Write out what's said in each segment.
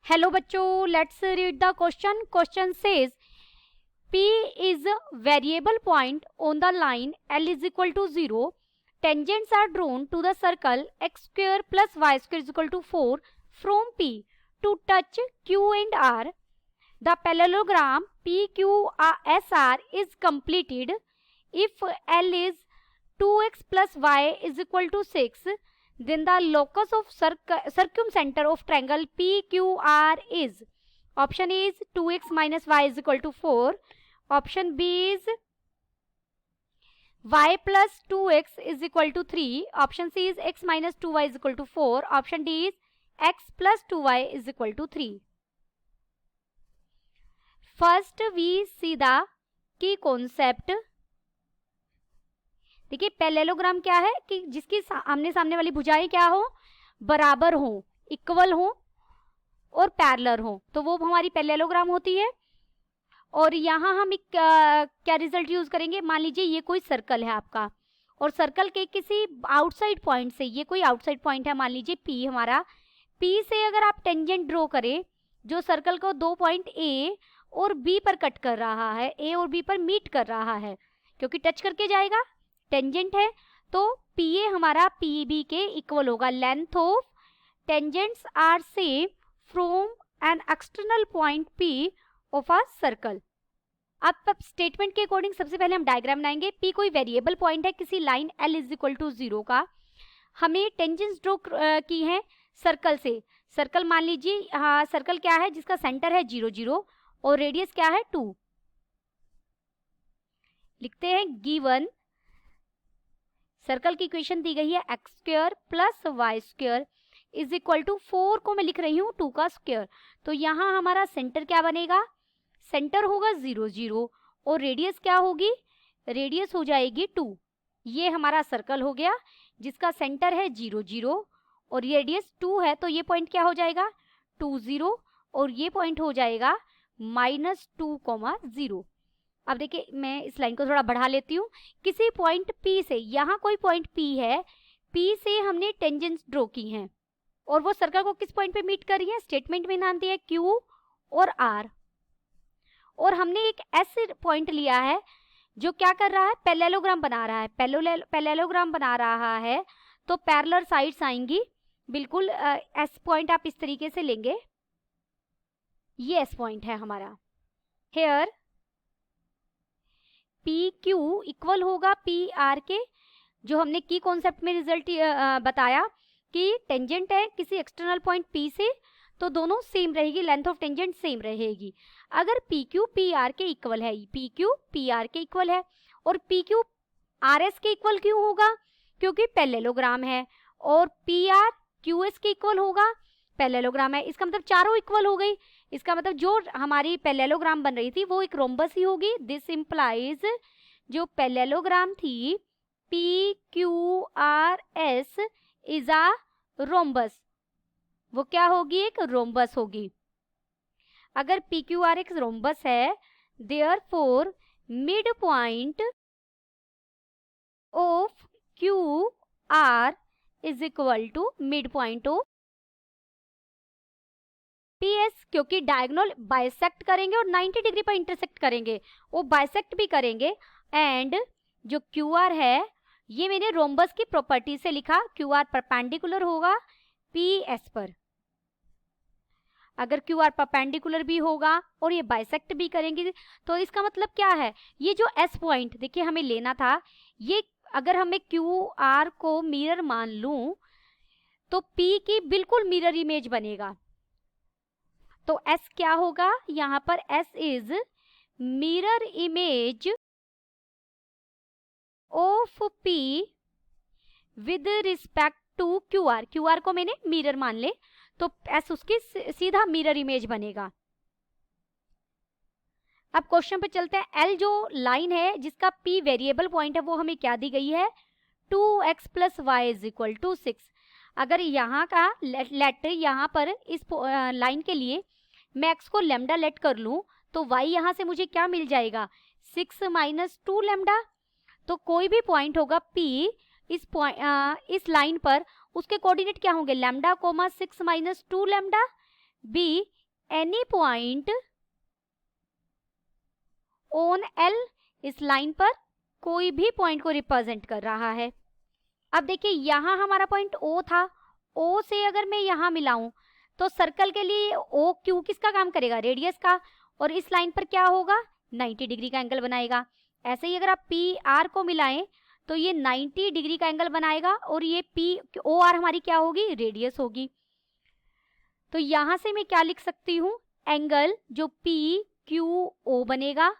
Hello बच्चों, let's read the question. Question says P is a variable point on the line L is equal to 0. Tangents are drawn to the circle x square plus y square is equal to 4 from P to touch Q and R. The parallelogram PQSR is completed if L is 2x plus y is equal to 6. Then the locus of circumcenter of triangle PQR is. Option A is 2x minus y is equal to 4. Option B is y plus 2x is equal to 3. Option C is x minus 2y is equal to 4. Option D is x plus 2y is equal to 3. First we see the key concept. देखिए parallelogram क्या है कि जिसकी आमने सामने वाली भुजाएं क्या हो, बराबर हो, इक्वल हो और पैरेलल हो, तो वो हमारी पैरेललोग्राम होती है. और यहाँ हम एक क्या रिजल्ट यूज करेंगे. मान लीजिए ये कोई सर्कल है आपका और सर्कल के किसी आउटसाइड पॉइंट से, ये कोई आउटसाइड पॉइंट है, मान लीजिए P हमारा. P से अगर आप टेंजेंट ड्रॉ करें जो सर्कल को दो पॉइंट A और B पर कट कर रहा है, A और B पर मीट कर रहा है, क्योंकि टच करके जाएगा, टेंजेंट है, तो PA हमारा PB के इक्वल होगा. Length of tangents are same from an external point P of a circle. अब स्टेटमेंट के अकॉर्डिंग सबसे पहले हम डायग्राम बनाएंगे. P कोई वेरिएबल पॉइंट है किसी line L is equal to 0 का. हमें टेंजेंट्स ड्रॉ की है सर्कल से. सर्कल मान लीजिए, हाँ, सर्कल क्या है जिसका सेंटर है 0 0 और रेडियस क्या है 2. लिखते हैं गिवन सर्कल की इक्वेशन दी गई है x square plus y square is equal to 4 को मैं लिख रही हूँ 2 का स्क्वायर. तो यहाँ हमारा सेंटर क्या बनेगा, सेंटर होगा 0 0 और रेडियस क्या होगी, रेडियस हो जाएगी 2. ये हमारा सर्कल हो गया जिसका सेंटर है 0 0 और रेडियस 2 है, तो ये पॉइंट क्या हो जाएगा 2 0 और ये पॉइंट हो जाएगा -2, 0. अब देखिए मैं इस लाइन को थोड़ा बढ़ा लेती हूँ. किसी पॉइंट P से, यहाँ कोई पॉइंट P है, P से हमने टेंजेंट्स ड्रॉ की हैं और वो सर्कल को किस पॉइंट पे मीट कर रही है, स्टेटमेंट में नाम दिया है Q और R. और हमने एक ऐसे पॉइंट लिया है जो क्या कर रहा है, पैरेललोग्राम बना रहा है. पैरेललोग्राम बना रहा है तो पैरेलल साइड्स आएंगी. बिल्कुल एस पॉइंट आप इस तरीके से लेंगे, ये एस पॉइंट है हमारा. हेयर PQ इक्वल होगा PR के, जो हमने की कॉन्सेप्ट में रिजल्ट बताया कि टेंजेंट है किसी एक्सटर्नल पॉइंट P से, तो दोनों सेम रहेगी, लेंथ ऑफ टेंजेंट सेम रहेगी. अगर PQ PR के इक्वल है, PQ PR के इक्वल है, और PQ RS के इक्वल क्यों होगा, क्योंकि पैरेललोग्राम है, और PR QS के इक्वल होगा, पैरेललोग्राम है. इसका मतलब चारों इक्वल हो गई. इसका मतलब जो हमारी पैरेललोग्राम बन रही थी वो एक रोम्बस ही होगी. दिस इंप्लाइज जो पैरेललोग्राम थी PQRS इज अ रोम्बस, वो क्या होगी, एक रोम्बस होगी. अगर PQR एक रोम्बस है, therefore mid point of QR is equal to mid point of PS, क्योंकि डायगोनल बाइसेक्ट करेंगे और 90 डिग्री पर इंटरसेक्ट करेंगे, वो बाइसेक्ट भी करेंगे. एंड जो QR है, ये मैंने रोम्बस की प्रॉपर्टी से लिखा, QR परपेंडिकुलर होगा PS पर. अगर QR परपेंडिकुलर भी होगा और ये बाइसेक्ट भी करेंगे, तो इसका मतलब क्या है, ये जो S पॉइंट देखिए हमें लेना था, ये अगर हमें QR को मिरर मान लूं तो P की बिल्कुल मिरर इमेज बनेगा. तो S क्या होगा, यहाँ पर S is mirror image of P with respect to QR. QR को मैंने मिरर मान ले तो S उसकी सीधा मिरर इमेज बनेगा. अब क्वेश्चन पे चलते हैं. L जो लाइन है जिसका P वेरिएबल पॉइंट है, वो हमें क्या दी गई है, 2x plus y is equal to 6. अगर यहाँ का लेट यहाँ पर इस लाइन के लिए मैं x को लेमडा लेट कर लूं तो y यहाँ से मुझे क्या मिल जाएगा, 6 माइनस 2 लेमडा. तो कोई भी पॉइंट होगा P इस लाइन पर, उसके कोऑर्डिनेट क्या होंगे, lambda comma 6 minus 2 lambda. B any point on L, इस लाइन पर कोई भी पॉइंट को रिप्रेजेंट कर रहा है। अब देखिए यहाँ हमारा पॉइंट O था, O से अगर मैं यहाँ मिलाऊं तो सर्कल के लिए ओ क्यू किसका काम करेगा, रेडियस का, और इस लाइन पर क्या होगा, 90 डिग्री का एंगल बनाएगा। ऐसे ही अगर आप पी आर को मिलाएं तो ये 90 डिग्री का एंगल बनाएगा, और ये पी ओ आर हमारी क्या होगी, रेडियस होगी। तो यहां से मैं क्या लिख सकती हूँ, एंगल जो पी क्यू ओ बनेगा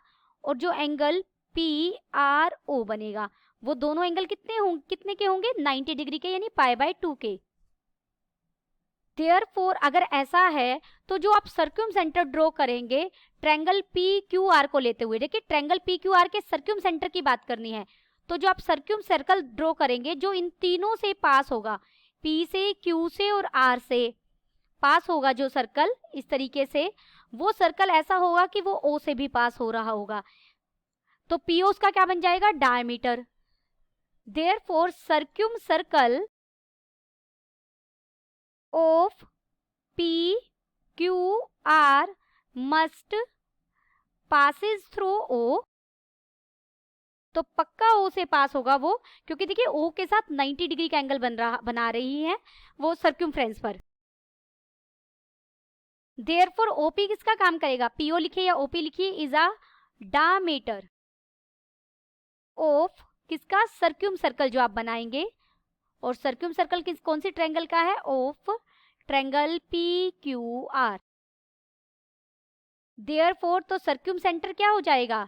और जो एंगल पी आर ओ बनेगा, वो दोनों एंगल कितने के होंगे, 90 डिग्री के, यानी π/2 के। देयरफॉर अगर ऐसा है तो जो आप सर्क्यूम सेंटर ड्रॉ करेंगे ट्रायंगल पी क्यू आर को लेते हुए, देखिए ट्रायंगल पी क्यू आर के सर्क्यूम सेंटर की बात करनी है, तो जो आप सर्क्यूम सर्कल ड्रॉ करेंगे जो इन तीनों से पास होगा, पी से, क्यू से और आर से पास होगा जो सर्कल, इस तरीके से वो सर्कल ऐसा होगा कि वो ओ से भी पास हो रहा होगा, तो पी ओ उसका क्या बन जाएगा, diameter. Therefore circum circle of P Q R must passes through O, तो पक्का O से पास होगा वो, क्योंकि देखिए O के साथ 90 डिग्री का एंगल बना रही है वो सर्क्यूमफ्रेंस पर। देयरफॉर OP किसका काम करेगा, PO लिखिए या OP लिखिए, इज अ डायमीटर ऑफ किसका, सर्क्यूम सर्कल जो आप बनाएंगे, और सर्क्यूम सर्कल कौन सी ट्रायंगल का है, of triangle P Q R. Therefore तो सर्क्यूम सेंटर क्या हो जाएगा,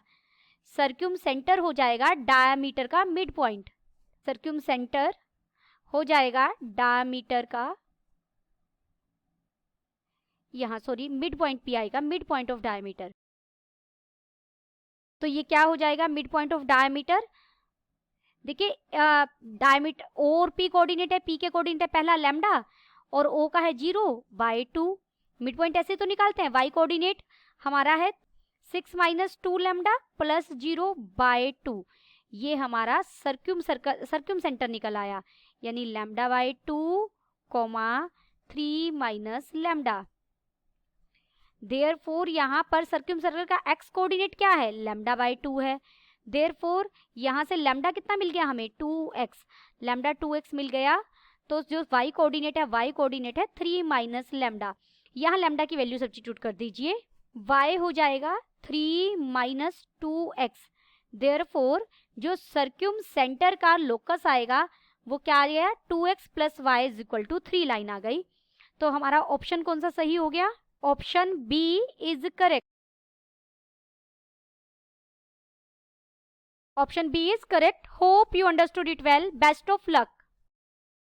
सर्क्यूम सेंटर हो जाएगा डायमीटर का मिड पॉइंट, सर्क्यूम सेंटर हो जाएगा डायमीटर का, यहाँ सॉरी मिड पॉइंट पी आएगा, मिड पॉइंट ऑफ डायमीटर, तो ये क्या हो जाएगा, मिड पॉइंट ऑफ डायमीटर। देखिए डायमीटर और पी कोऑर्डिनेट है, पी के कोऑर्डिनेट है पहला लैम्डा और ओ का है 0/2, मिड पॉइंट ऐसे तो निकालते हैं, वाई कोऑर्डिनेट हमारा है 6 - 2 लैम्डा प्लस 0/2, ये हमारा सर्क्यूम सेंटर निकल आया, यानी λ/2, 3 - लैम्डा। देयरफॉर यहाँ पर सर्क्यूम सर्कल का एक्स कोऑर्डिनेट क्या है, λ/2 है, देयरफॉर यहाँ से लैम्डा कितना मिल गया हमें, 2x, लैम्डा 2x मिल गया, तो जो y कोऑर्डिनेट है 3 - लैम्डा, यहाँ लैम्डा की वैल्यू सब्स्टिट्यूट कर दीजिए, y हो जाएगा 3 - 2x। देयरफॉर जो सर्क्यूम सेंटर का लोकस आएगा वो क्या आ गया, 2x + y = 3 लाइन आ गई, तो हमारा ऑप्शन कौन सा सही हो गया, option B is correct, option B is correct. Hope you understood it well, best of luck.